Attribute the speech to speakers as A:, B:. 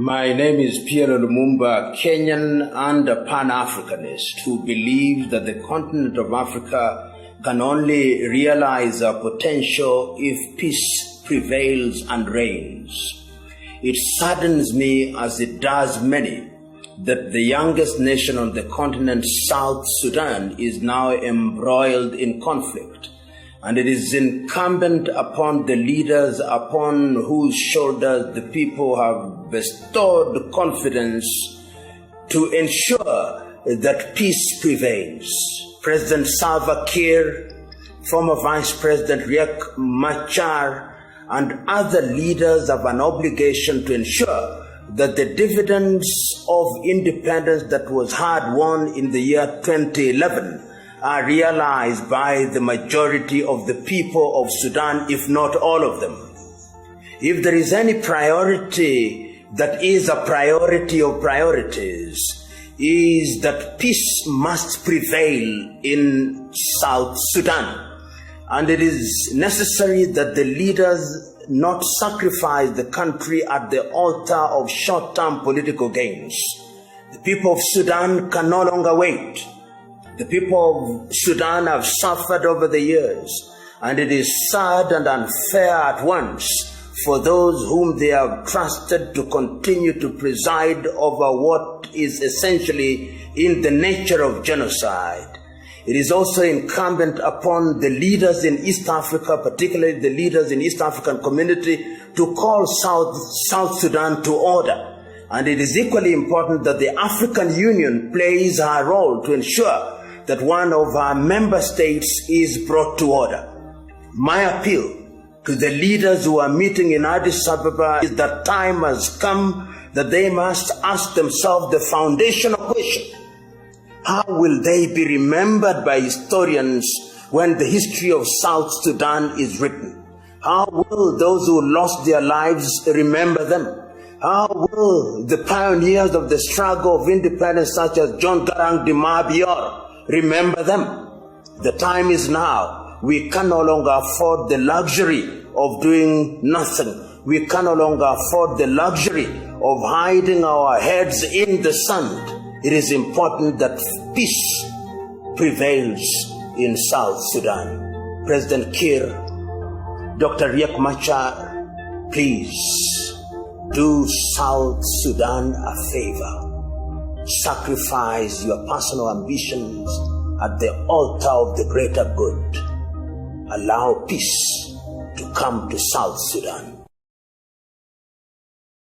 A: My name is Pierre Lumumba, Kenyan and a Pan-Africanist who believes that the continent of Africa can only realize our potential if peace prevails and reigns. It saddens me, as it does many, that the youngest nation on the continent, South Sudan, is now embroiled in conflict. And it is incumbent upon the leaders upon whose shoulders the people have bestowed confidence to ensure that peace prevails. President Salva Kiir, former Vice President Riek Machar, and other leaders have an obligation to ensure that the dividends of independence that was hard-won in the year 2011 are realized by the majority of the people of Sudan, if not all of them. If there is any priority that is a priority of priorities, is that peace must prevail in South Sudan. And it is necessary that the leaders not sacrifice the country at the altar of short-term political gains. The people of Sudan can no longer wait. The people of Sudan have suffered over the years, and it is sad and unfair at once for those whom they have trusted to continue to preside over what is essentially in the nature of genocide. It is also incumbent upon the leaders in East Africa, particularly the leaders in East African community, to call South Sudan to order. And it is equally important that the African Union plays her role to ensure that one of our member states is brought to order. My appeal to the leaders who are meeting in Addis Ababa is that time has come that they must ask themselves the foundational question: how will they be remembered by historians when the history of South Sudan is written? How will those who lost their lives remember them? How will the pioneers of the struggle of independence, such as John Garang de Mabior, remember them? The time is now. We can no longer afford the luxury of doing nothing. We can no longer afford the luxury of hiding our heads in the sand. It is important that peace prevails in South Sudan. President Kiir, Dr. Riek Machar, please do South Sudan a favor. Sacrifice your personal ambitions at the altar of the greater good. Allow peace to come to South Sudan.